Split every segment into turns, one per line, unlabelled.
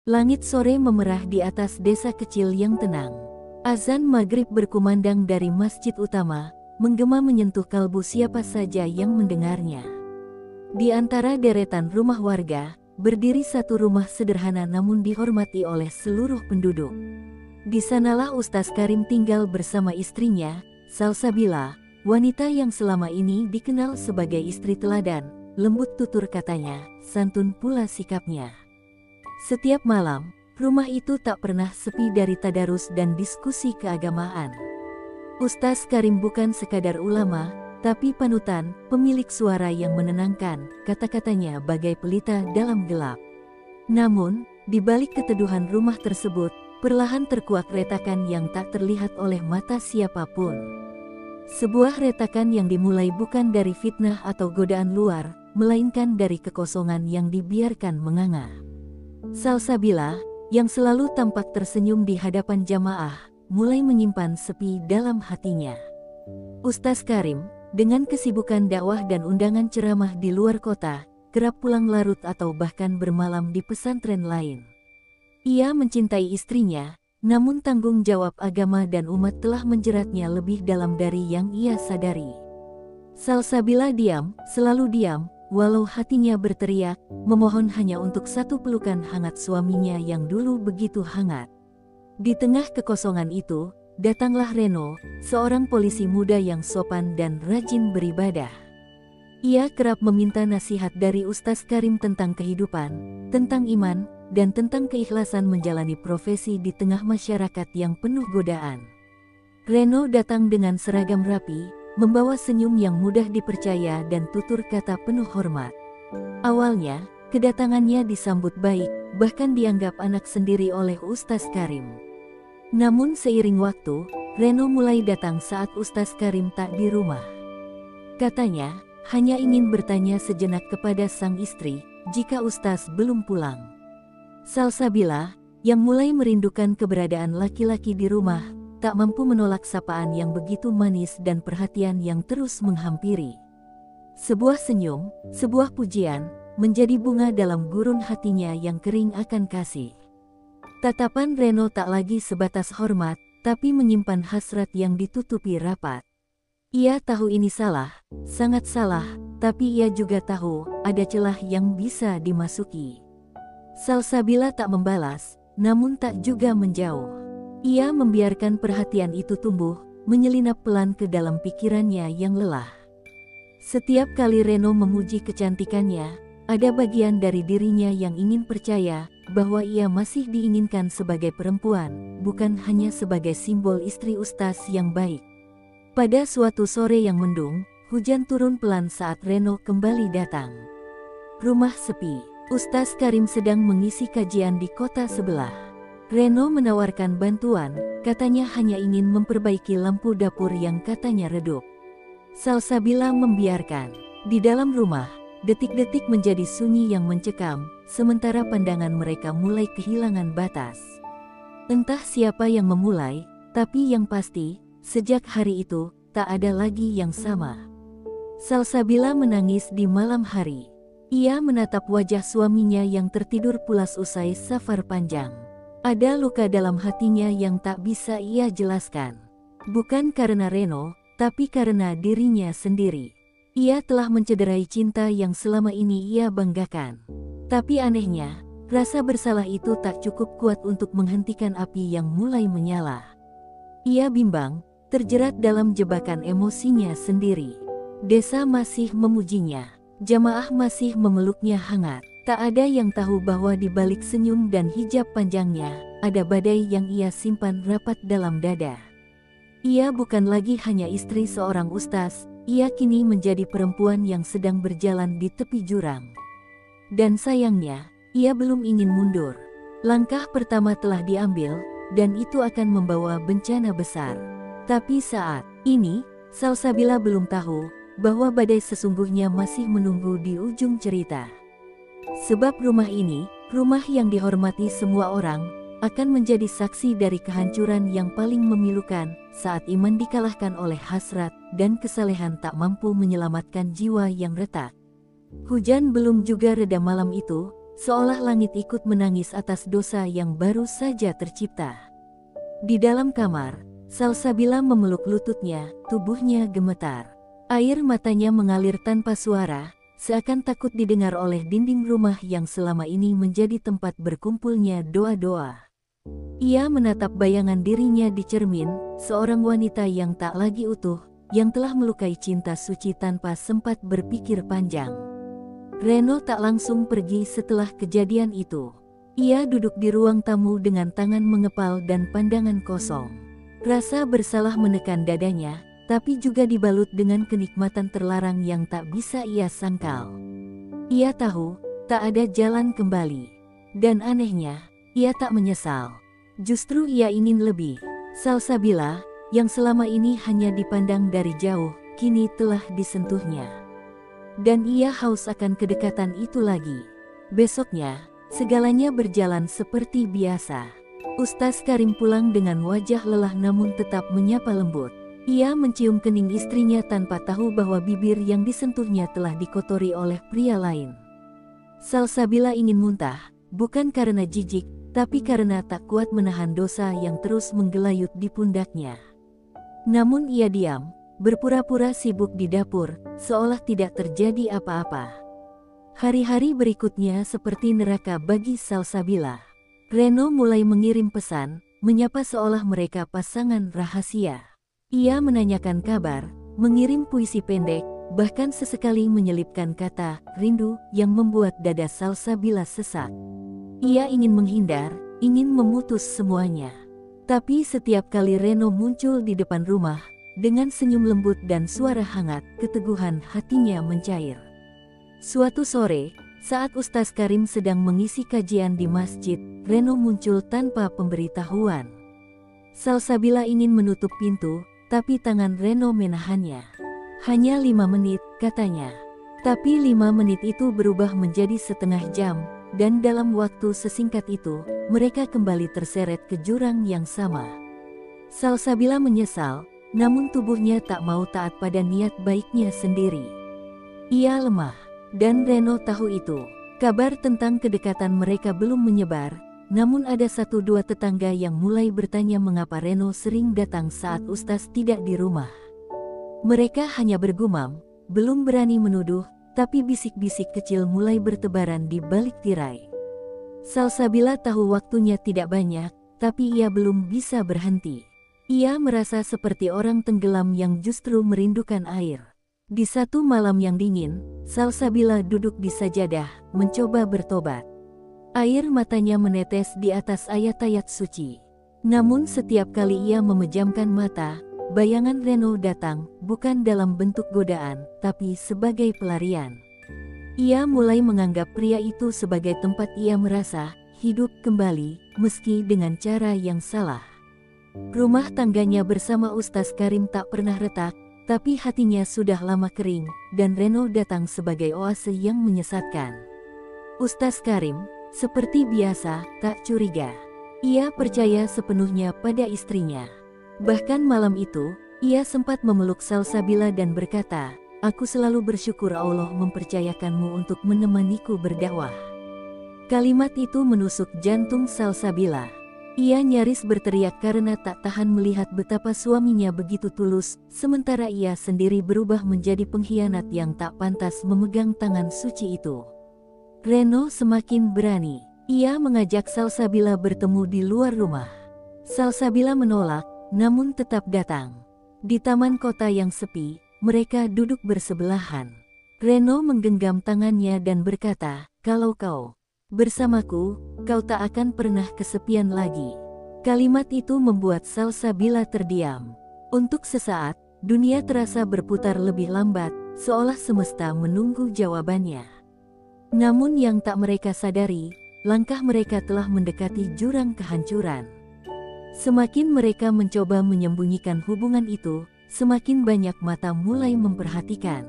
Langit sore memerah di atas desa kecil yang tenang. Azan maghrib berkumandang dari masjid utama, menggema menyentuh kalbu siapa saja yang mendengarnya. Di antara deretan rumah warga, berdiri satu rumah sederhana namun dihormati oleh seluruh penduduk. Di sanalah Ustaz Karim tinggal bersama istrinya, Salsabila, wanita yang selama ini dikenal sebagai istri teladan, lembut tutur katanya, santun pula sikapnya. Setiap malam, rumah itu tak pernah sepi dari tadarus dan diskusi keagamaan. Ustaz Karim bukan sekadar ulama, tapi panutan, pemilik suara yang menenangkan, kata-katanya bagai pelita dalam gelap. Namun, di balik keteduhan rumah tersebut, perlahan terkuak retakan yang tak terlihat oleh mata siapapun. Sebuah retakan yang dimulai bukan dari fitnah atau godaan luar, melainkan dari kekosongan yang dibiarkan menganga. Salsabila, yang selalu tampak tersenyum di hadapan jamaah, mulai menyimpan sepi dalam hatinya. Ustaz Karim, dengan kesibukan dakwah dan undangan ceramah di luar kota, kerap pulang larut atau bahkan bermalam di pesantren lain. Ia mencintai istrinya, namun tanggung jawab agama dan umat telah menjeratnya lebih dalam dari yang ia sadari. Salsabila diam, selalu diam, walau hatinya berteriak, memohon hanya untuk satu pelukan hangat suaminya yang dulu begitu hangat. Di tengah kekosongan itu, datanglah Reno, seorang polisi muda yang sopan dan rajin beribadah. Ia kerap meminta nasihat dari Ustaz Karim tentang kehidupan, tentang iman, dan tentang keikhlasan menjalani profesi di tengah masyarakat yang penuh godaan. Reno datang dengan seragam rapi, membawa senyum yang mudah dipercaya dan tutur kata penuh hormat. Awalnya, kedatangannya disambut baik, bahkan dianggap anak sendiri oleh Ustaz Karim. Namun seiring waktu, Reno mulai datang saat Ustaz Karim tak di rumah. Katanya, hanya ingin bertanya sejenak kepada sang istri, jika Ustaz belum pulang. Salsabila, yang mulai merindukan keberadaan laki-laki di rumah, tak mampu menolak sapaan yang begitu manis dan perhatian yang terus menghampiri. Sebuah senyum, sebuah pujian, menjadi bunga dalam gurun hatinya yang kering akan kasih. Tatapan Reno tak lagi sebatas hormat, tapi menyimpan hasrat yang ditutupi rapat. Ia tahu ini salah, sangat salah, tapi ia juga tahu ada celah yang bisa dimasuki. Salsabila tak membalas, namun tak juga menjauh. Ia membiarkan perhatian itu tumbuh, menyelinap pelan ke dalam pikirannya yang lelah. Setiap kali Reno memuji kecantikannya, ada bagian dari dirinya yang ingin percaya bahwa ia masih diinginkan sebagai perempuan, bukan hanya sebagai simbol istri Ustaz yang baik. Pada suatu sore yang mendung, hujan turun pelan saat Reno kembali datang. Rumah sepi, Ustaz Karim sedang mengisi kajian di kota sebelah. Reno menawarkan bantuan, katanya hanya ingin memperbaiki lampu dapur yang katanya redup. Salsabila membiarkan. Di dalam rumah, detik-detik menjadi sunyi yang mencekam, sementara pandangan mereka mulai kehilangan batas. Entah siapa yang memulai, tapi yang pasti, sejak hari itu, tak ada lagi yang sama. Salsabila menangis di malam hari. Ia menatap wajah suaminya yang tertidur pulas usai safar panjang. Ada luka dalam hatinya yang tak bisa ia jelaskan. Bukan karena Reno, tapi karena dirinya sendiri. Ia telah mencederai cinta yang selama ini ia banggakan. Tapi anehnya, rasa bersalah itu tak cukup kuat untuk menghentikan api yang mulai menyala. Ia bimbang, terjerat dalam jebakan emosinya sendiri. Desa masih memujinya, jamaah masih memeluknya hangat. Tak ada yang tahu bahwa di balik senyum dan hijab panjangnya, ada badai yang ia simpan rapat dalam dada. Ia bukan lagi hanya istri seorang ustaz, ia kini menjadi perempuan yang sedang berjalan di tepi jurang. Dan sayangnya, ia belum ingin mundur. Langkah pertama telah diambil, dan itu akan membawa bencana besar. Tapi saat ini, Salsabila belum tahu bahwa badai sesungguhnya masih menunggu di ujung cerita. Sebab rumah ini, rumah yang dihormati semua orang, akan menjadi saksi dari kehancuran yang paling memilukan saat iman dikalahkan oleh hasrat dan kesalehan tak mampu menyelamatkan jiwa yang retak. Hujan belum juga reda malam itu, seolah langit ikut menangis atas dosa yang baru saja tercipta. Di dalam kamar, Salsabila memeluk lututnya, tubuhnya gemetar. Air matanya mengalir tanpa suara, seakan takut didengar oleh dinding rumah yang selama ini menjadi tempat berkumpulnya doa-doa. Ia menatap bayangan dirinya di cermin, seorang wanita yang tak lagi utuh, yang telah melukai cinta suci tanpa sempat berpikir panjang. Reno tak langsung pergi setelah kejadian itu. Ia duduk di ruang tamu dengan tangan mengepal dan pandangan kosong. Rasa bersalah menekan dadanya, tapi juga dibalut dengan kenikmatan terlarang yang tak bisa ia sangkal. Ia tahu, tak ada jalan kembali. Dan anehnya, ia tak menyesal. Justru ia ingin lebih. Salsabila, yang selama ini hanya dipandang dari jauh, kini telah disentuhnya. Dan ia haus akan kedekatan itu lagi. Besoknya, segalanya berjalan seperti biasa. Ustaz Karim pulang dengan wajah lelah namun tetap menyapa lembut. Ia mencium kening istrinya tanpa tahu bahwa bibir yang disentuhnya telah dikotori oleh pria lain. Salsabila ingin muntah, bukan karena jijik, tapi karena tak kuat menahan dosa yang terus menggelayut di pundaknya. Namun ia diam, berpura-pura sibuk di dapur, seolah tidak terjadi apa-apa. Hari-hari berikutnya seperti neraka bagi Salsabila. Reno mulai mengirim pesan, menyapa seolah mereka pasangan rahasia. Ia menanyakan kabar, mengirim puisi pendek, bahkan sesekali menyelipkan kata rindu yang membuat dada Salsabila sesak. Ia ingin menghindar, ingin memutus semuanya. Tapi setiap kali Reno muncul di depan rumah, dengan senyum lembut dan suara hangat, keteguhan hatinya mencair. Suatu sore, saat Ustaz Karim sedang mengisi kajian di masjid, Reno muncul tanpa pemberitahuan. Salsabila ingin menutup pintu, tapi tangan Reno menahannya. Hanya 5 menit, katanya. Tapi 5 menit itu berubah menjadi setengah jam, dan dalam waktu sesingkat itu, mereka kembali terseret ke jurang yang sama. Salsabila menyesal, namun tubuhnya tak mau taat pada niat baiknya sendiri. Ia lemah. Dan Reno tahu itu. Kabar tentang kedekatan mereka belum menyebar, namun ada 1-2 tetangga yang mulai bertanya mengapa Reno sering datang saat Ustaz tidak di rumah. Mereka hanya bergumam, belum berani menuduh, tapi bisik-bisik kecil mulai bertebaran di balik tirai. Salsabila tahu waktunya tidak banyak, tapi ia belum bisa berhenti. Ia merasa seperti orang tenggelam yang justru merindukan air. Di satu malam yang dingin, Salsabila duduk di sajadah, mencoba bertobat. Air matanya menetes di atas ayat-ayat suci. Namun setiap kali ia memejamkan mata, bayangan Reno datang, bukan dalam bentuk godaan, tapi sebagai pelarian. Ia mulai menganggap pria itu sebagai tempat ia merasa hidup kembali, meski dengan cara yang salah. Rumah tangganya bersama Ustaz Karim tak pernah retak, tapi hatinya sudah lama kering, dan Reno datang sebagai oase yang menyesatkan. Ustaz Karim, seperti biasa, tak curiga. Ia percaya sepenuhnya pada istrinya. Bahkan malam itu, ia sempat memeluk Salsabila dan berkata, "Aku selalu bersyukur Allah mempercayakanmu untuk menemaniku berdakwah." Kalimat itu menusuk jantung Salsabila. Ia nyaris berteriak karena tak tahan melihat betapa suaminya begitu tulus, sementara ia sendiri berubah menjadi pengkhianat yang tak pantas memegang tangan suci itu. Reno semakin berani. Ia mengajak Salsabila bertemu di luar rumah. Salsabila menolak, namun tetap datang. Di taman kota yang sepi, mereka duduk bersebelahan. Reno menggenggam tangannya dan berkata, "Kalau kau bersamaku, kau tak akan pernah kesepian lagi." Kalimat itu membuat Salsabila terdiam. Untuk sesaat, dunia terasa berputar lebih lambat, seolah semesta menunggu jawabannya. Namun yang tak mereka sadari, langkah mereka telah mendekati jurang kehancuran. Semakin mereka mencoba menyembunyikan hubungan itu, semakin banyak mata mulai memperhatikan.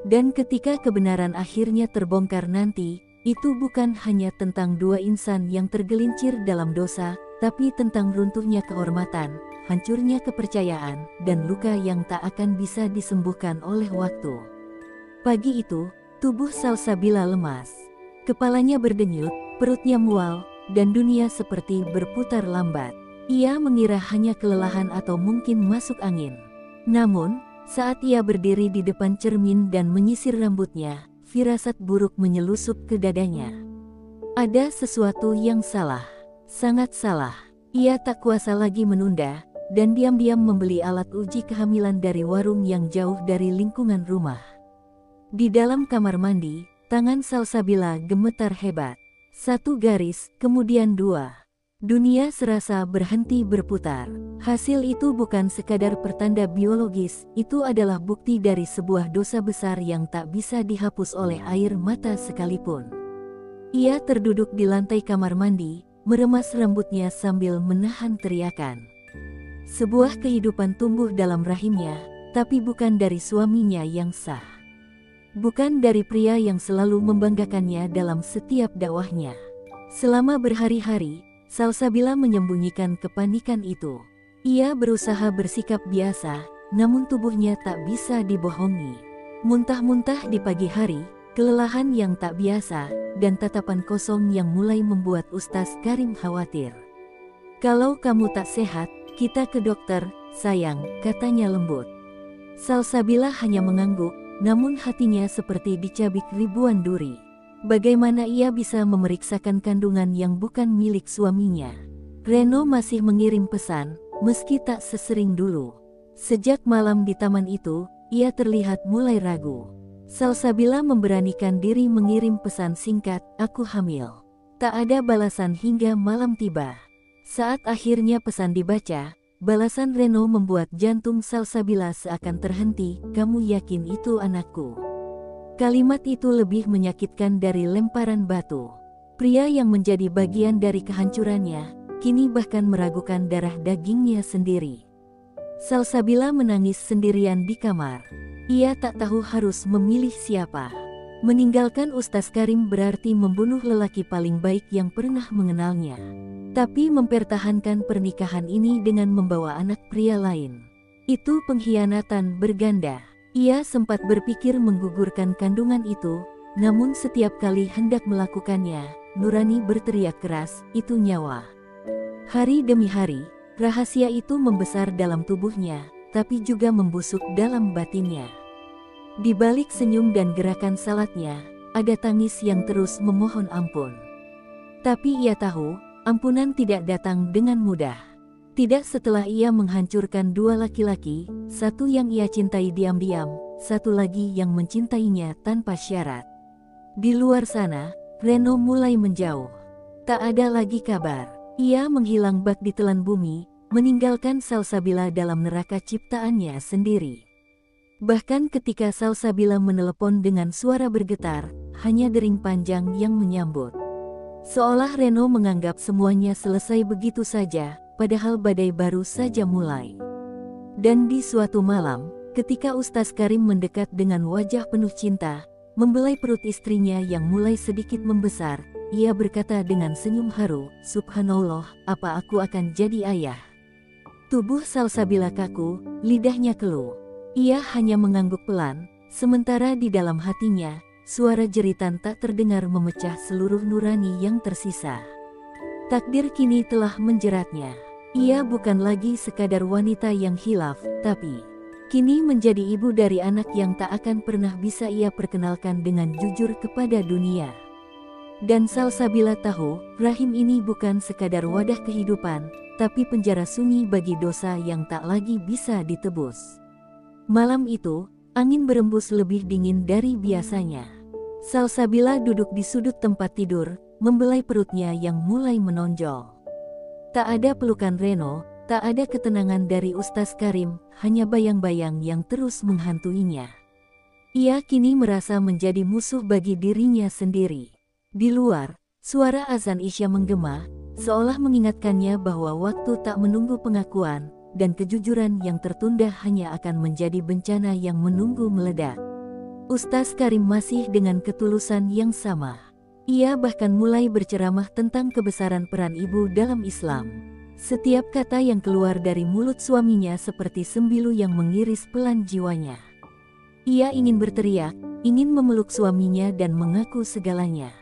Dan ketika kebenaran akhirnya terbongkar nanti, itu bukan hanya tentang 2 insan yang tergelincir dalam dosa, tapi tentang runtuhnya kehormatan, hancurnya kepercayaan, dan luka yang tak akan bisa disembuhkan oleh waktu. Pagi itu, tubuh Salsabila lemas. Kepalanya berdenyut, perutnya mual, dan dunia seperti berputar lambat. Ia mengira hanya kelelahan atau mungkin masuk angin. Namun, saat ia berdiri di depan cermin dan menyisir rambutnya, firasat buruk menyelusup ke dadanya. Ada sesuatu yang salah, sangat salah. Ia tak kuasa lagi menunda, dan diam-diam membeli alat uji kehamilan dari warung yang jauh dari lingkungan rumah. Di dalam kamar mandi, tangan Salsabila gemetar hebat. 1 garis, kemudian 2. Dunia serasa berhenti berputar. Hasil itu bukan sekadar pertanda biologis, itu adalah bukti dari sebuah dosa besar yang tak bisa dihapus oleh air mata sekalipun. Ia terduduk di lantai kamar mandi, meremas rambutnya sambil menahan teriakan. Sebuah kehidupan tumbuh dalam rahimnya, tapi bukan dari suaminya yang sah. Bukan dari pria yang selalu membanggakannya dalam setiap dakwahnya. Selama berhari-hari, Salsabila menyembunyikan kepanikan itu. Ia berusaha bersikap biasa, namun tubuhnya tak bisa dibohongi. Muntah-muntah di pagi hari, kelelahan yang tak biasa, dan tatapan kosong yang mulai membuat Ustaz Karim khawatir. "Kalau kamu tak sehat, kita ke dokter, sayang," katanya lembut. Salsabila hanya mengangguk, namun hatinya seperti dicabik ribuan duri. Bagaimana ia bisa memeriksakan kandungan yang bukan milik suaminya? Reno masih mengirim pesan, meski tak sesering dulu. Sejak malam di taman itu, ia terlihat mulai ragu. Salsabila memberanikan diri mengirim pesan singkat, "Aku hamil." Tak ada balasan hingga malam tiba. Saat akhirnya pesan dibaca, balasan Reno membuat jantung Salsabila seakan terhenti, "Kamu yakin itu anakku?" Kalimat itu lebih menyakitkan dari lemparan batu. Pria yang menjadi bagian dari kehancurannya, kini bahkan meragukan darah dagingnya sendiri. Salsabila menangis sendirian di kamar. Ia tak tahu harus memilih siapa. Meninggalkan Ustaz Karim berarti membunuh lelaki paling baik yang pernah mengenalnya. Tapi mempertahankan pernikahan ini dengan membawa anak pria lain, itu pengkhianatan berganda. Ia sempat berpikir menggugurkan kandungan itu, namun setiap kali hendak melakukannya, nurani berteriak keras, "Itu nyawa." Hari demi hari, rahasia itu membesar dalam tubuhnya, tapi juga membusuk dalam batinnya. Di balik senyum dan gerakan salatnya, ada tangis yang terus memohon ampun. Tapi ia tahu, ampunan tidak datang dengan mudah. Tidak setelah ia menghancurkan 2 laki-laki, satu yang ia cintai diam-diam, satu lagi yang mencintainya tanpa syarat. Di luar sana, Reno mulai menjauh. Tak ada lagi kabar. Ia menghilang bak ditelan bumi, meninggalkan Salsabila dalam neraka ciptaannya sendiri. Bahkan ketika Salsabila menelepon dengan suara bergetar, hanya dering panjang yang menyambut. Seolah Reno menganggap semuanya selesai begitu saja, padahal badai baru saja mulai. Dan di suatu malam, ketika Ustaz Karim mendekat dengan wajah penuh cinta, membelai perut istrinya yang mulai sedikit membesar, ia berkata dengan senyum haru, "Subhanallah, apa aku akan jadi ayah?" Tubuh Salsabila kaku, lidahnya keluh. Ia hanya mengangguk pelan, sementara di dalam hatinya, suara jeritan tak terdengar memecah seluruh nurani yang tersisa. Takdir kini telah menjeratnya. Ia bukan lagi sekadar wanita yang khilaf, tapi kini menjadi ibu dari anak yang tak akan pernah bisa ia perkenalkan dengan jujur kepada dunia. Dan Salsabila tahu, rahim ini bukan sekadar wadah kehidupan, tapi penjara sunyi bagi dosa yang tak lagi bisa ditebus. Malam itu, angin berembus lebih dingin dari biasanya. Salsabila duduk di sudut tempat tidur, membelai perutnya yang mulai menonjol. Tak ada pelukan Reno, tak ada ketenangan dari Ustaz Karim, hanya bayang-bayang yang terus menghantuinya. Ia kini merasa menjadi musuh bagi dirinya sendiri. Di luar, suara azan Isya menggema, seolah mengingatkannya bahwa waktu tak menunggu pengakuan, dan kejujuran yang tertunda hanya akan menjadi bencana yang menunggu meledak. Ustaz Karim masih dengan ketulusan yang sama. Ia bahkan mulai berceramah tentang kebesaran peran ibu dalam Islam. Setiap kata yang keluar dari mulut suaminya seperti sembilu yang mengiris pelan jiwanya. Ia ingin berteriak, ingin memeluk suaminya dan mengaku segalanya.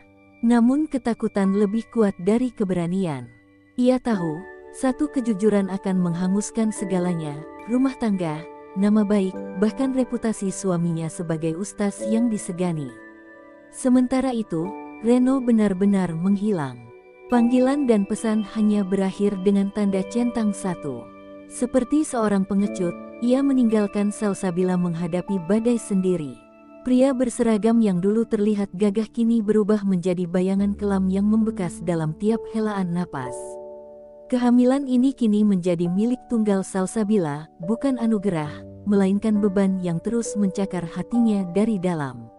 Namun ketakutan lebih kuat dari keberanian. Ia tahu, satu kejujuran akan menghanguskan segalanya, rumah tangga, nama baik, bahkan reputasi suaminya sebagai ustaz yang disegani. Sementara itu, Reno benar-benar menghilang. Panggilan dan pesan hanya berakhir dengan tanda centang satu. Seperti seorang pengecut, ia meninggalkan Salsabila menghadapi badai sendiri. Pria berseragam yang dulu terlihat gagah kini berubah menjadi bayangan kelam yang membekas dalam tiap helaan napas. Kehamilan ini kini menjadi milik tunggal Salsabila, bukan anugerah, melainkan beban yang terus mencakar hatinya dari dalam.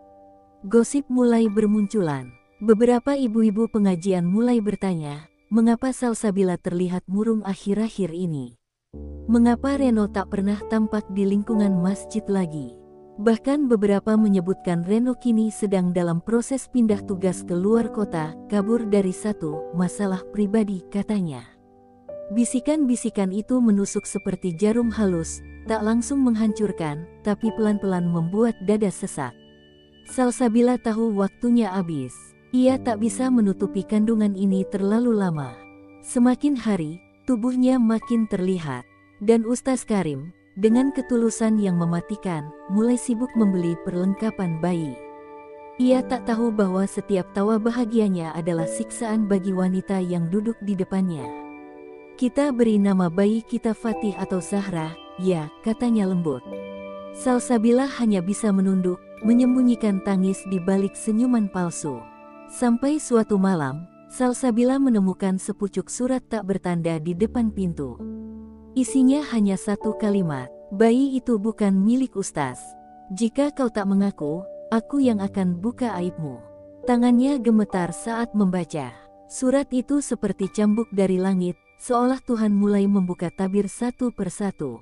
Gosip mulai bermunculan. Beberapa ibu-ibu pengajian mulai bertanya, mengapa Salsabila terlihat murung akhir-akhir ini? Mengapa Reno tak pernah tampak di lingkungan masjid lagi? Bahkan beberapa menyebutkan Reno kini sedang dalam proses pindah tugas ke luar kota, kabur dari satu masalah pribadi katanya. Bisikan-bisikan itu menusuk seperti jarum halus, tak langsung menghancurkan, tapi pelan-pelan membuat dada sesak. Salsabila tahu waktunya habis. Ia tak bisa menutupi kandungan ini terlalu lama. Semakin hari, tubuhnya makin terlihat. Dan Ustaz Karim, dengan ketulusan yang mematikan, mulai sibuk membeli perlengkapan bayi. Ia tak tahu bahwa setiap tawa bahagianya adalah siksaan bagi wanita yang duduk di depannya. Kita beri nama bayi kita Fatih atau Zahra, ya, katanya lembut. Salsabila hanya bisa menunduk, menyembunyikan tangis di balik senyuman palsu. Sampai suatu malam, Salsabila menemukan sepucuk surat tak bertanda di depan pintu. Isinya hanya satu kalimat, bayi itu bukan milik Ustaz. Jika kau tak mengaku, aku yang akan buka aibmu. Tangannya gemetar saat membaca. Surat itu seperti cambuk dari langit, seolah Tuhan mulai membuka tabir satu persatu.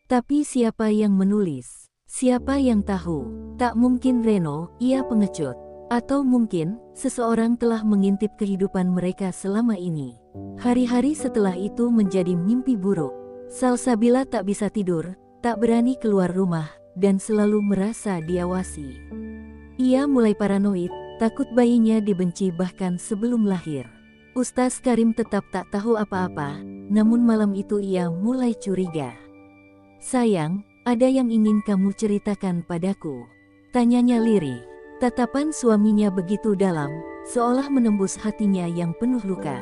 Tapi siapa yang menulis? Siapa yang tahu? Tak mungkin Reno, ia pengecut. Atau mungkin, seseorang telah mengintip kehidupan mereka selama ini. Hari-hari setelah itu menjadi mimpi buruk. Salsabila tak bisa tidur, tak berani keluar rumah, dan selalu merasa diawasi. Ia mulai paranoid, takut bayinya dibenci bahkan sebelum lahir. Ustaz Karim tetap tak tahu apa-apa, namun malam itu ia mulai curiga. Sayang, ada yang ingin kamu ceritakan padaku? Tanyanya lirih. Tatapan suaminya begitu dalam, seolah menembus hatinya yang penuh luka.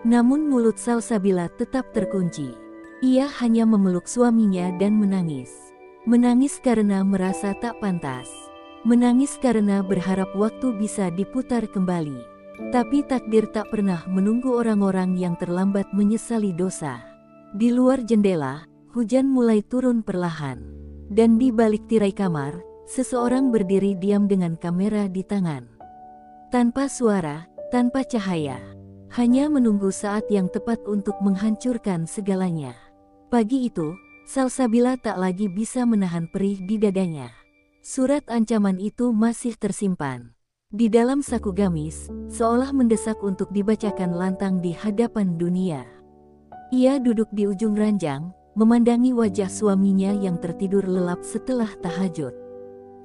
Namun mulut Salsabila tetap terkunci. Ia hanya memeluk suaminya dan menangis. Menangis karena merasa tak pantas. Menangis karena berharap waktu bisa diputar kembali. Tapi takdir tak pernah menunggu orang-orang yang terlambat menyesali dosa. Di luar jendela, hujan mulai turun perlahan. Dan di balik tirai kamar, seseorang berdiri diam dengan kamera di tangan. Tanpa suara, tanpa cahaya. Hanya menunggu saat yang tepat untuk menghancurkan segalanya. Pagi itu, Salsabila tak lagi bisa menahan perih di dadanya. Surat ancaman itu masih tersimpan di dalam saku gamis, seolah mendesak untuk dibacakan lantang di hadapan dunia. Ia duduk di ujung ranjang, memandangi wajah suaminya yang tertidur lelap setelah tahajud.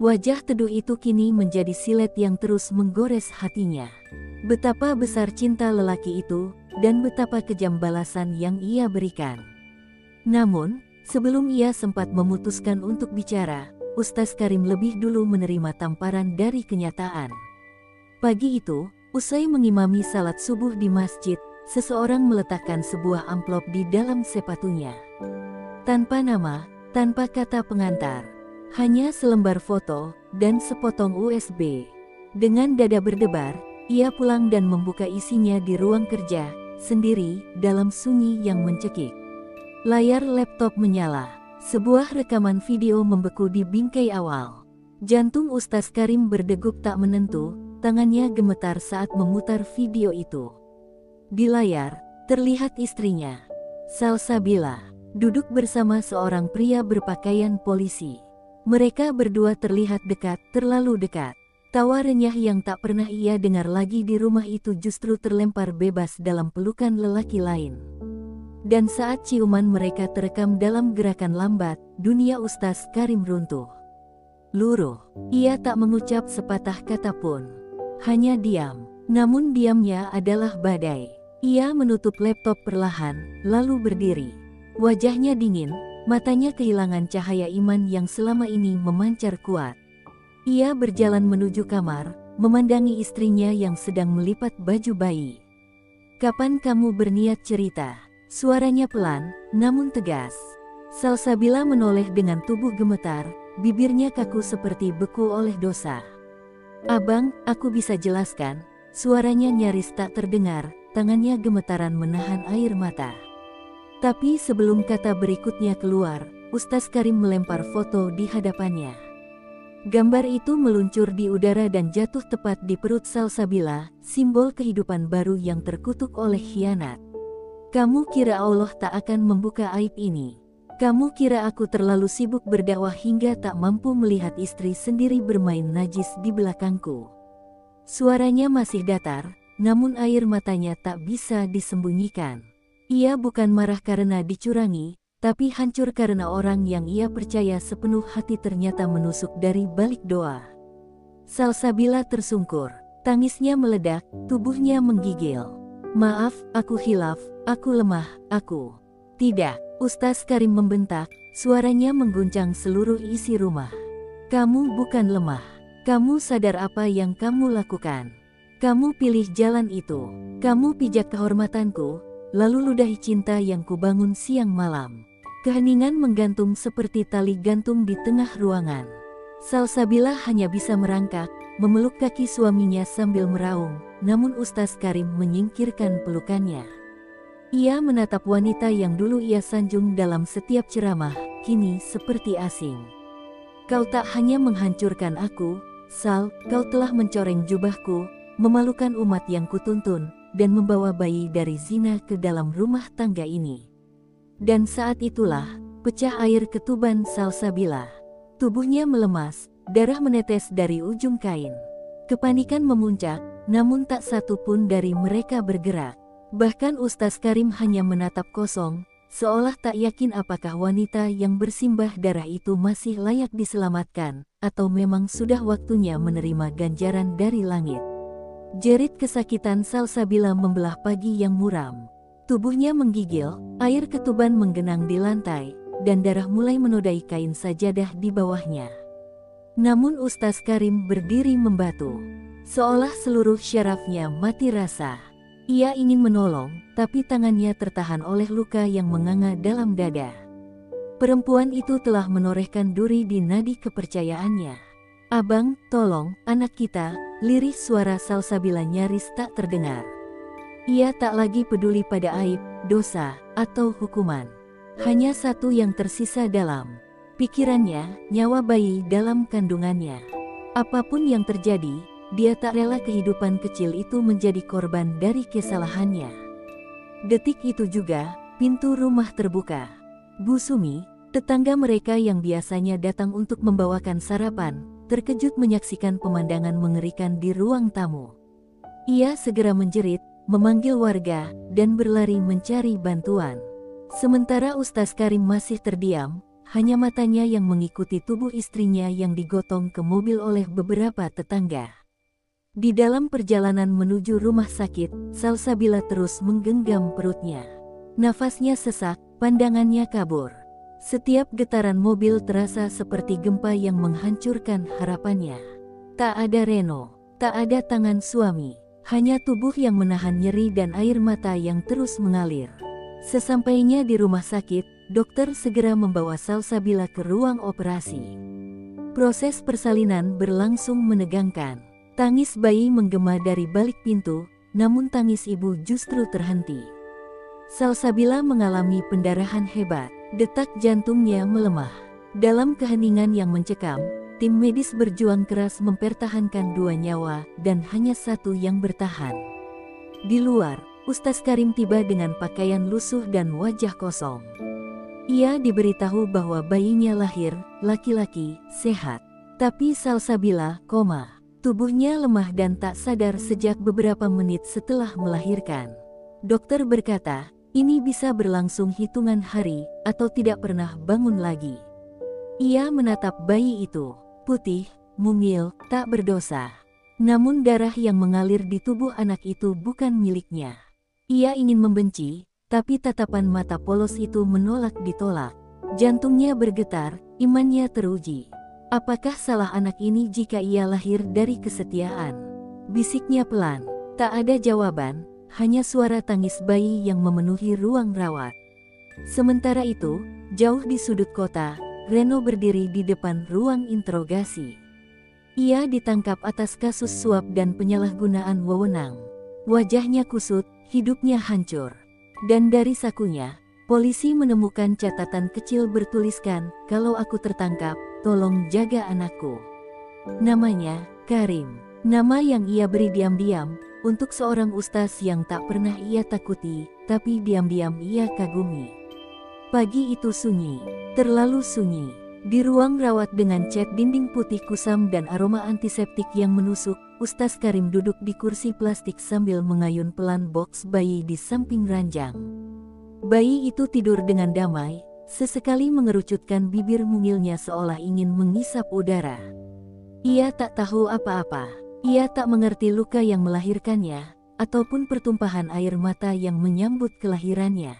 Wajah teduh itu kini menjadi silet yang terus menggores hatinya. Betapa besar cinta lelaki itu, dan betapa kejam balasan yang ia berikan. Namun, sebelum ia sempat memutuskan untuk bicara, Ustaz Karim lebih dulu menerima tamparan dari kenyataan. Pagi itu, usai mengimami salat subuh di masjid, seseorang meletakkan sebuah amplop di dalam sepatunya. Tanpa nama, tanpa kata pengantar. Hanya selembar foto, dan sepotong USB. Dengan dada berdebar, ia pulang dan membuka isinya di ruang kerja, sendiri, dalam sunyi yang mencekik. Layar laptop menyala. Sebuah rekaman video membeku di bingkai awal. Jantung Ustaz Karim berdegup tak menentu, tangannya gemetar saat memutar video itu. Di layar, terlihat istrinya, Salsabila, duduk bersama seorang pria berpakaian polisi. Mereka berdua terlihat dekat, terlalu dekat. Tawa renyah yang tak pernah ia dengar lagi di rumah itu justru terlempar bebas dalam pelukan lelaki lain. Dan saat ciuman mereka terekam dalam gerakan lambat, dunia Ustaz Karim runtuh. Luruh, ia tak mengucap sepatah kata pun. Hanya diam. Namun diamnya adalah badai. Ia menutup laptop perlahan, lalu berdiri. Wajahnya dingin, matanya kehilangan cahaya iman yang selama ini memancar kuat. Ia berjalan menuju kamar, memandangi istrinya yang sedang melipat baju bayi. "Kapan kamu berniat cerita?" Suaranya pelan, namun tegas. Salsabila menoleh dengan tubuh gemetar, bibirnya kaku seperti beku oleh dosa. "Abang, aku bisa jelaskan." Suaranya nyaris tak terdengar, tangannya gemetaran menahan air mata. Tapi sebelum kata berikutnya keluar, Ustaz Karim melempar foto di hadapannya. Gambar itu meluncur di udara dan jatuh tepat di perut Salsabila, simbol kehidupan baru yang terkutuk oleh khianat. "Kamu kira Allah tak akan membuka aib ini? Kamu kira aku terlalu sibuk berdakwah hingga tak mampu melihat istri sendiri bermain najis di belakangku?" Suaranya masih datar, namun air matanya tak bisa disembunyikan. Ia bukan marah karena dicurangi, tapi hancur karena orang yang ia percaya sepenuh hati ternyata menusuk dari balik doa. Salsabila tersungkur, tangisnya meledak, tubuhnya menggigil. "Maaf, aku khilaf, aku lemah, aku..." "Tidak," Ustaz Karim membentak, suaranya mengguncang seluruh isi rumah. "Kamu bukan lemah. Kamu sadar apa yang kamu lakukan. Kamu pilih jalan itu. Kamu pijak kehormatanku, lalu ludahi cinta yang kubangun siang malam." Keheningan menggantung seperti tali gantung di tengah ruangan. Salsabila hanya bisa merangkak, memeluk kaki suaminya sambil meraung, namun Ustaz Karim menyingkirkan pelukannya. Ia menatap wanita yang dulu ia sanjung dalam setiap ceramah, kini seperti asing. "Kau tak hanya menghancurkan aku, Sal, kau telah mencoreng jubahku, memalukan umat yang kutuntun, dan membawa bayi dari zina ke dalam rumah tangga ini." Dan saat itulah, pecah air ketuban Salsabila. Tubuhnya melemas, darah menetes dari ujung kain. Kepanikan memuncak, namun tak satu pun dari mereka bergerak. Bahkan Ustaz Karim hanya menatap kosong, seolah tak yakin apakah wanita yang bersimbah darah itu masih layak diselamatkan, atau memang sudah waktunya menerima ganjaran dari langit. Jerit kesakitan Salsabila membelah pagi yang muram. Tubuhnya menggigil, air ketuban menggenang di lantai, dan darah mulai menodai kain sajadah di bawahnya. Namun Ustaz Karim berdiri membatu, seolah seluruh syarafnya mati rasa. Ia ingin menolong, tapi tangannya tertahan oleh luka yang menganga dalam dada. Perempuan itu telah menorehkan duri di nadi kepercayaannya. "Abang, tolong, anak kita," lirih suara Salsabila nyaris tak terdengar. Ia tak lagi peduli pada aib, dosa, atau hukuman. Hanya satu yang tersisa dalam pikirannya, nyawa bayi dalam kandungannya. Apapun yang terjadi, dia tak rela kehidupan kecil itu menjadi korban dari kesalahannya. Detik itu juga, pintu rumah terbuka. Bu Sumi, tetangga mereka yang biasanya datang untuk membawakan sarapan, terkejut menyaksikan pemandangan mengerikan di ruang tamu. Ia segera menjerit, memanggil warga, dan berlari mencari bantuan. Sementara Ustaz Karim masih terdiam, hanya matanya yang mengikuti tubuh istrinya yang digotong ke mobil oleh beberapa tetangga. Di dalam perjalanan menuju rumah sakit, Salsabila terus menggenggam perutnya. Nafasnya sesak, pandangannya kabur. Setiap getaran mobil terasa seperti gempa yang menghancurkan harapannya. Tak ada Reno, tak ada tangan suami. Hanya tubuh yang menahan nyeri dan air mata yang terus mengalir. Sesampainya di rumah sakit, dokter segera membawa Salsabila ke ruang operasi. Proses persalinan berlangsung menegangkan. Tangis bayi menggema dari balik pintu, namun tangis ibu justru terhenti. Salsabila mengalami pendarahan hebat, detak jantungnya melemah. Dalam keheningan yang mencekam, tim medis berjuang keras mempertahankan 2 nyawa dan hanya 1 yang bertahan. Di luar, Ustaz Karim tiba dengan pakaian lusuh dan wajah kosong. Ia diberitahu bahwa bayinya lahir, laki-laki, sehat. Tapi Salsabila, tubuhnya lemah dan tak sadar sejak beberapa menit setelah melahirkan. Dokter berkata, ini bisa berlangsung hitungan hari, atau tidak pernah bangun lagi. Ia menatap bayi itu. Putih, mungil, tak berdosa. Namun darah yang mengalir di tubuh anak itu bukan miliknya. Ia ingin membenci, tapi tatapan mata polos itu menolak ditolak. Jantungnya bergetar, imannya teruji. Apakah salah anak ini jika ia lahir dari kesetiaan? Bisiknya pelan. Tak ada jawaban, hanya suara tangis bayi yang memenuhi ruang rawat. Sementara itu, jauh di sudut kota, Reno berdiri di depan ruang interogasi. Ia ditangkap atas kasus suap dan penyalahgunaan wewenang. Wajahnya kusut, hidupnya hancur. Dan dari sakunya, polisi menemukan catatan kecil bertuliskan, "Kalau aku tertangkap, tolong jaga anakku." Namanya, Karim. Nama yang ia beri diam-diam, untuk seorang ustaz yang tak pernah ia takuti, tapi diam-diam ia kagumi. Pagi itu sunyi, terlalu sunyi. Di ruang rawat dengan cat dinding putih kusam dan aroma antiseptik yang menusuk, Ustaz Karim duduk di kursi plastik sambil mengayun pelan box bayi di samping ranjang. Bayi itu tidur dengan damai, sesekali mengerucutkan bibir mungilnya seolah ingin mengisap udara. Ia tak tahu apa-apa. Ia tak mengerti luka yang melahirkannya, ataupun pertumpahan air mata yang menyambut kelahirannya.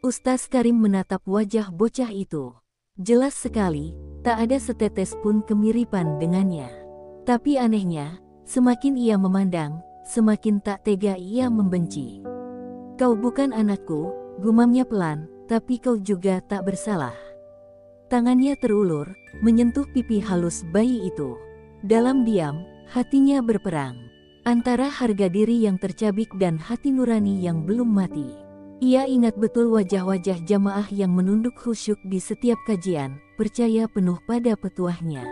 Ustaz Karim menatap wajah bocah itu. Jelas sekali, tak ada setetes pun kemiripan dengannya. Tapi anehnya, semakin ia memandang, semakin tak tega ia membenci. "Kau bukan anakku," gumamnya pelan, "tapi kau juga tak bersalah." Tangannya terulur, menyentuh pipi halus bayi itu. Dalam diam, hatinya berperang. Antara harga diri yang tercabik dan hati nurani yang belum mati. Ia ingat betul wajah-wajah jamaah yang menunduk khusyuk di setiap kajian, percaya penuh pada petuahnya.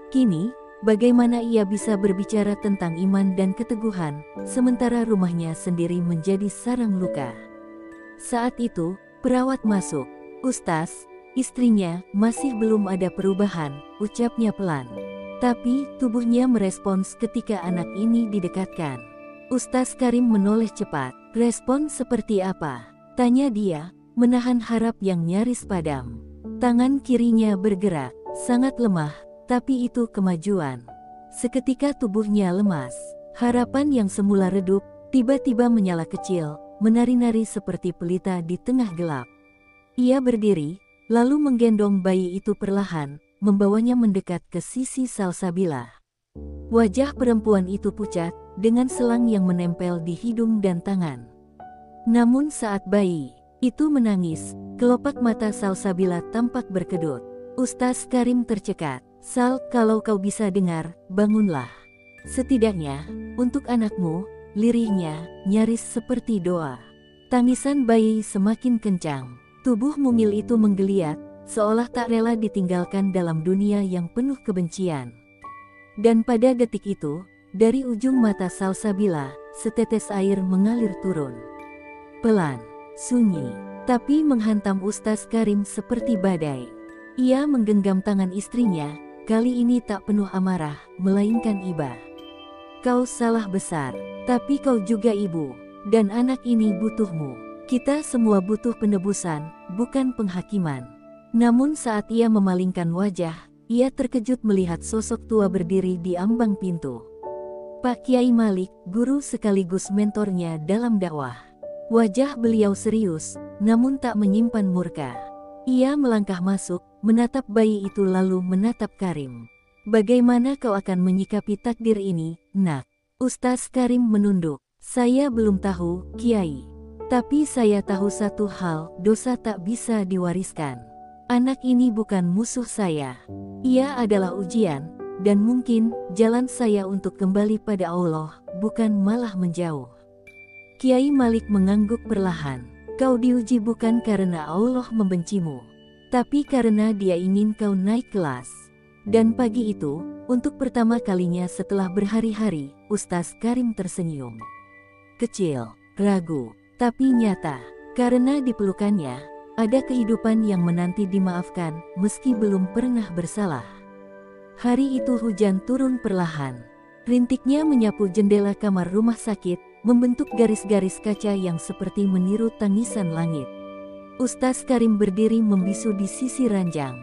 Kini, bagaimana ia bisa berbicara tentang iman dan keteguhan, sementara rumahnya sendiri menjadi sarang luka? Saat itu, perawat masuk. "Ustaz, istrinya masih belum ada perubahan," ucapnya pelan. Tapi, tubuhnya merespons ketika anak ini didekatkan. Ustaz Karim menoleh cepat. "Respon seperti apa?" tanya dia, menahan harap yang nyaris padam. Tangan kirinya bergerak, sangat lemah, tapi itu kemajuan. Seketika tubuhnya lemas. Harapan yang semula redup, tiba-tiba menyala kecil, menari-nari seperti pelita di tengah gelap. Ia berdiri, lalu menggendong bayi itu perlahan, membawanya mendekat ke sisi Salsabila. Wajah perempuan itu pucat, dengan selang yang menempel di hidung dan tangan. Namun saat bayi itu menangis, kelopak mata Salsabila tampak berkedut. Ustaz Karim tercekat. "Sal, kalau kau bisa dengar, bangunlah. Setidaknya, untuk anakmu," lirihnya, nyaris seperti doa. Tangisan bayi semakin kencang. Tubuh mungil itu menggeliat, seolah tak rela ditinggalkan dalam dunia yang penuh kebencian. Dan pada detik itu, dari ujung mata Salsabila, setetes air mengalir turun. Pelan, sunyi, tapi menghantam Ustaz Karim seperti badai. Ia menggenggam tangan istrinya, kali ini tak penuh amarah, melainkan iba. "Kau salah besar, tapi kau juga ibu, dan anak ini butuhmu. Kita semua butuh penebusan, bukan penghakiman." Namun saat ia memalingkan wajah, ia terkejut melihat sosok tua berdiri di ambang pintu. Pak Kiai Malik, guru sekaligus mentornya dalam dakwah. Wajah beliau serius, namun tak menyimpan murka. Ia melangkah masuk, menatap bayi itu lalu menatap Karim. "Bagaimana kau akan menyikapi takdir ini, nak?" Ustaz Karim menunduk. "Saya belum tahu, Kiai. Tapi saya tahu satu hal, dosa tak bisa diwariskan. Anak ini bukan musuh saya. Ia adalah ujian, dan mungkin jalan saya untuk kembali pada Allah, bukan malah menjauh." Kiai Malik mengangguk perlahan. "Kau diuji bukan karena Allah membencimu, tapi karena Dia ingin kau naik kelas." Dan pagi itu, untuk pertama kalinya setelah berhari-hari, Ustaz Karim tersenyum. Kecil, ragu, tapi nyata, karena di pelukannya ada kehidupan yang menanti dimaafkan, meski belum pernah bersalah. Hari itu hujan turun perlahan. Rintiknya menyapu jendela kamar rumah sakit, membentuk garis-garis kaca yang seperti meniru tangisan langit. Ustaz Karim berdiri membisu di sisi ranjang.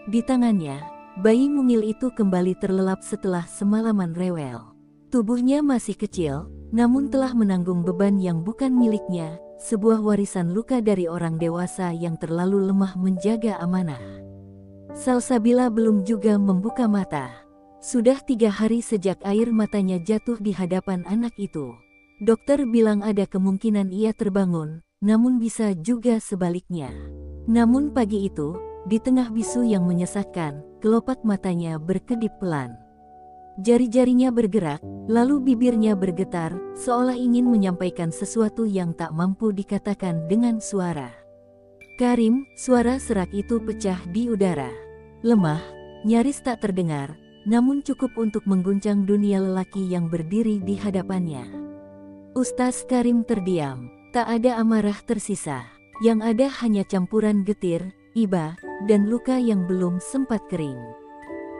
Di tangannya, bayi mungil itu kembali terlelap setelah semalaman rewel. Tubuhnya masih kecil, namun telah menanggung beban yang bukan miliknya, sebuah warisan luka dari orang dewasa yang terlalu lemah menjaga amanah. Salsabila belum juga membuka mata. Sudah 3 hari sejak air matanya jatuh di hadapan anak itu. Dokter bilang ada kemungkinan ia terbangun, namun bisa juga sebaliknya. Namun pagi itu, di tengah bisu yang menyesakkan, kelopak matanya berkedip pelan. Jari-jarinya bergerak, lalu bibirnya bergetar, seolah ingin menyampaikan sesuatu yang tak mampu dikatakan dengan suara. Karim, suara serak itu pecah di udara. Lemah, nyaris tak terdengar, namun cukup untuk mengguncang dunia lelaki yang berdiri di hadapannya. Ustaz Karim terdiam, tak ada amarah tersisa. Yang ada hanya campuran getir, iba, dan luka yang belum sempat kering.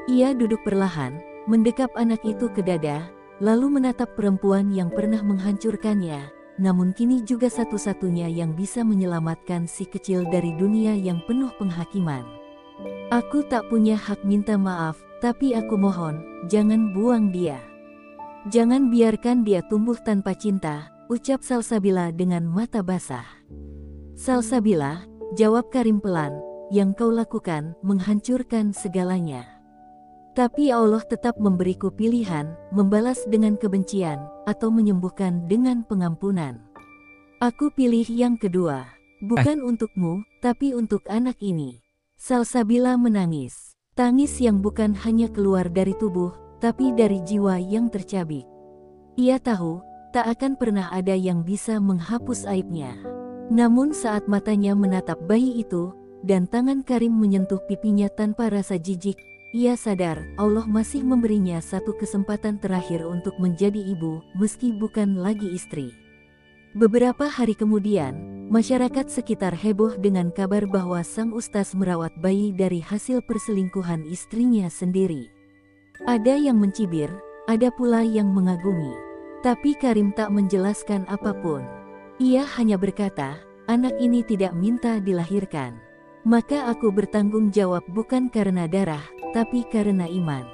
Ia duduk perlahan, mendekap anak itu ke dada, lalu menatap perempuan yang pernah menghancurkannya, namun kini juga satu-satunya yang bisa menyelamatkan si kecil dari dunia yang penuh penghakiman. Aku tak punya hak minta maaf, tapi aku mohon, jangan buang dia. Jangan biarkan dia tumbuh tanpa cinta, ucap Salsabila dengan mata basah. Salsabila, jawab Karim pelan, yang kau lakukan menghancurkan segalanya. Tapi Allah tetap memberiku pilihan, membalas dengan kebencian, atau menyembuhkan dengan pengampunan. Aku pilih yang kedua, bukan untukmu, tapi untuk anak ini. Salsabila menangis, tangis yang bukan hanya keluar dari tubuh, tapi dari jiwa yang tercabik. Ia tahu, tak akan pernah ada yang bisa menghapus aibnya. Namun saat matanya menatap bayi itu, dan tangan Karim menyentuh pipinya tanpa rasa jijik, ia sadar Allah masih memberinya satu kesempatan terakhir untuk menjadi ibu, meski bukan lagi istri. Beberapa hari kemudian, masyarakat sekitar heboh dengan kabar bahwa sang ustaz merawat bayi dari hasil perselingkuhan istrinya sendiri. Ada yang mencibir, ada pula yang mengagumi. Tapi Karim tak menjelaskan apapun. Ia hanya berkata, anak ini tidak minta dilahirkan. Maka aku bertanggung jawab bukan karena darah, tapi karena iman.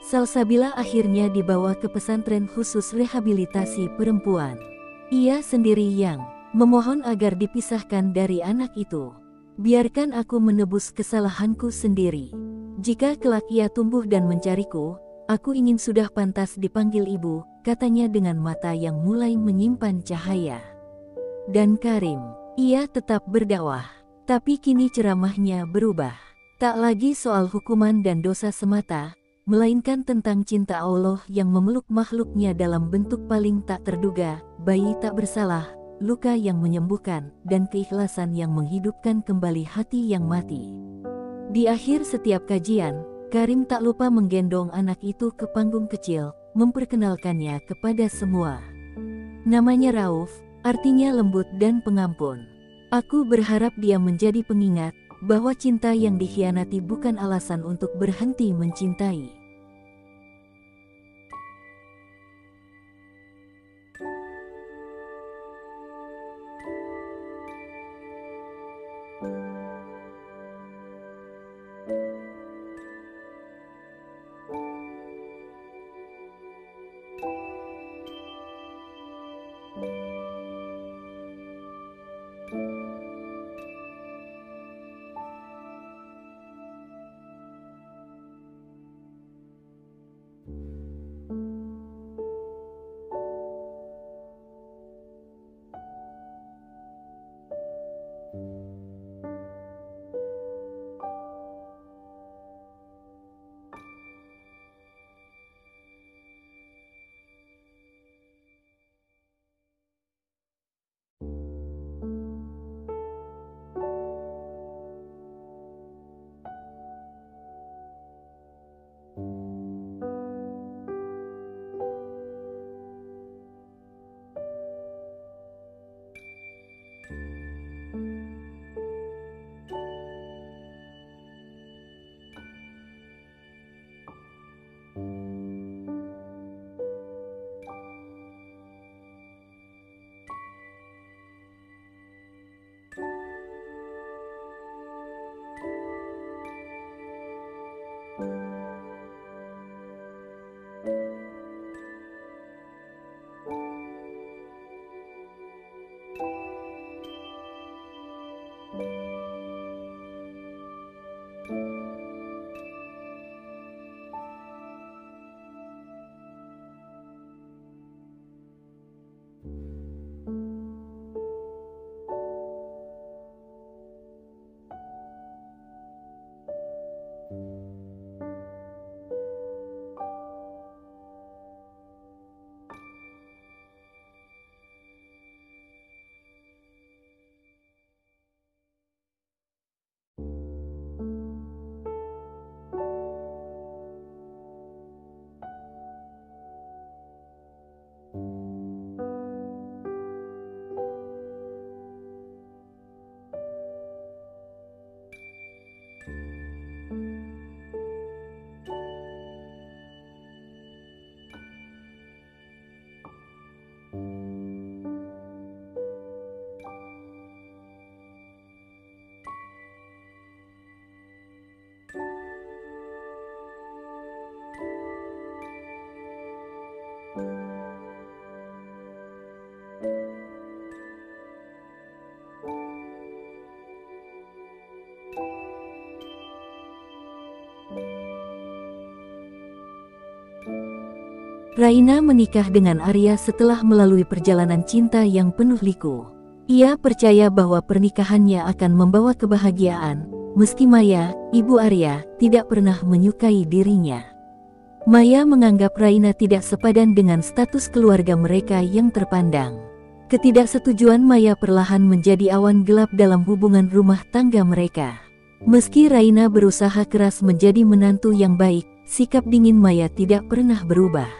Salsabila akhirnya dibawa ke pesantren khusus rehabilitasi perempuan. Ia sendiri yang memohon agar dipisahkan dari anak itu. Biarkan aku menebus kesalahanku sendiri. Jika kelak ia tumbuh dan mencariku, aku ingin sudah pantas dipanggil ibu, katanya dengan mata yang mulai menyimpan cahaya. Dan Karim, ia tetap berdakwah. Tapi kini ceramahnya berubah. Tak lagi soal hukuman dan dosa semata, melainkan tentang cinta Allah yang memeluk makhluknya dalam bentuk paling tak terduga, bayi tak bersalah, luka yang menyembuhkan, dan keikhlasan yang menghidupkan kembali hati yang mati. Di akhir setiap kajian, Karim tak lupa menggendong anak itu ke panggung kecil, memperkenalkannya kepada semua. Namanya Rauf, artinya lembut dan pengampun. Aku berharap dia menjadi pengingat bahwa cinta yang dikhianati bukan alasan untuk berhenti mencintai. Raina menikah dengan Arya setelah melalui perjalanan cinta yang penuh liku. Ia percaya bahwa pernikahannya akan membawa kebahagiaan, meski Maya, ibu Arya, tidak pernah menyukai dirinya. Maya menganggap Raina tidak sepadan dengan status keluarga mereka yang terpandang. Ketidaksetujuan Maya perlahan menjadi awan gelap dalam hubungan rumah tangga mereka. Meski Raina berusaha keras menjadi menantu yang baik, sikap dingin Maya tidak pernah berubah.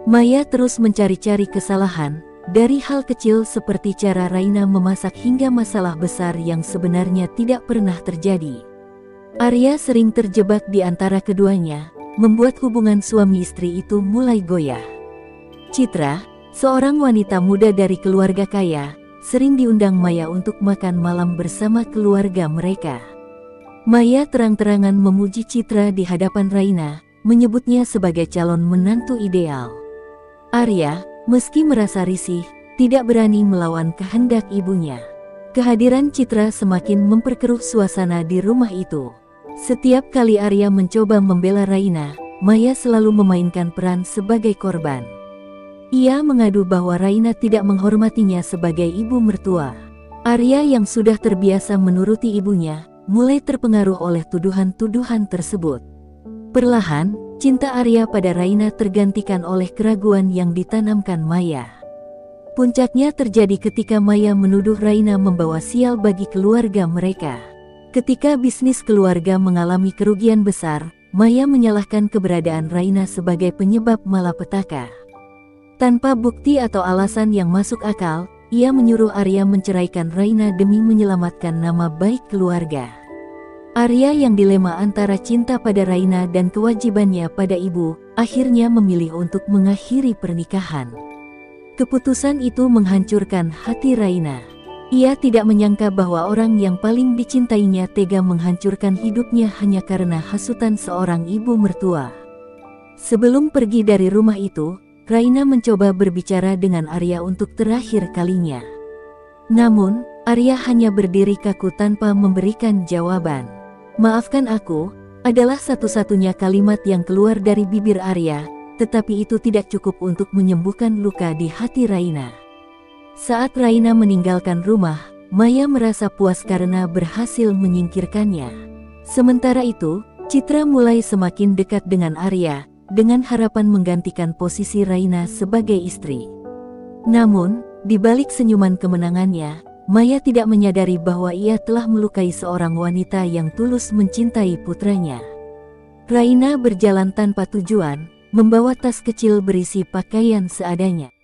Maya terus mencari-cari kesalahan, dari hal kecil seperti cara Raina memasak hingga masalah besar yang sebenarnya tidak pernah terjadi. Arya sering terjebak di antara keduanya, membuat hubungan suami istri itu mulai goyah. Citra, seorang wanita muda dari keluarga kaya, sering diundang Maya untuk makan malam bersama keluarga mereka. Maya terang-terangan memuji Citra di hadapan Raina, menyebutnya sebagai calon menantu ideal. Arya, meski merasa risih, tidak berani melawan kehendak ibunya. Kehadiran Citra semakin memperkeruh suasana di rumah itu. Setiap kali Arya mencoba membela Raina, Maya selalu memainkan peran sebagai korban. Ia mengadu bahwa Raina tidak menghormatinya sebagai ibu mertua. Arya yang sudah terbiasa menuruti ibunya, mulai terpengaruh oleh tuduhan-tuduhan tersebut. Perlahan, cinta Arya pada Raina tergantikan oleh keraguan yang ditanamkan Maya. Puncaknya terjadi ketika Maya menuduh Raina membawa sial bagi keluarga mereka. Ketika bisnis keluarga mengalami kerugian besar, Maya menyalahkan keberadaan Raina sebagai penyebab malapetaka. Tanpa bukti atau alasan yang masuk akal, ia menyuruh Arya menceraikan Raina demi menyelamatkan nama baik keluarga. Arya yang dilema antara cinta pada Raina dan kewajibannya pada ibu, akhirnya memilih untuk mengakhiri pernikahan. Keputusan itu menghancurkan hati Raina. Ia tidak menyangka bahwa orang yang paling dicintainya tega menghancurkan hidupnya hanya karena hasutan seorang ibu mertua. Sebelum pergi dari rumah itu, Raina mencoba berbicara dengan Arya untuk terakhir kalinya. Namun, Arya hanya berdiri kaku tanpa memberikan jawaban. "Maafkan aku," adalah satu-satunya kalimat yang keluar dari bibir Arya, tetapi itu tidak cukup untuk menyembuhkan luka di hati Raina. Saat Raina meninggalkan rumah, Maya merasa puas karena berhasil menyingkirkannya. Sementara itu, Citra mulai semakin dekat dengan Arya, dengan harapan menggantikan posisi Raina sebagai istri. Namun, di balik senyuman kemenangannya, Maya tidak menyadari bahwa ia telah melukai seorang wanita yang tulus mencintai putranya. Raina berjalan tanpa tujuan, membawa tas kecil berisi pakaian seadanya.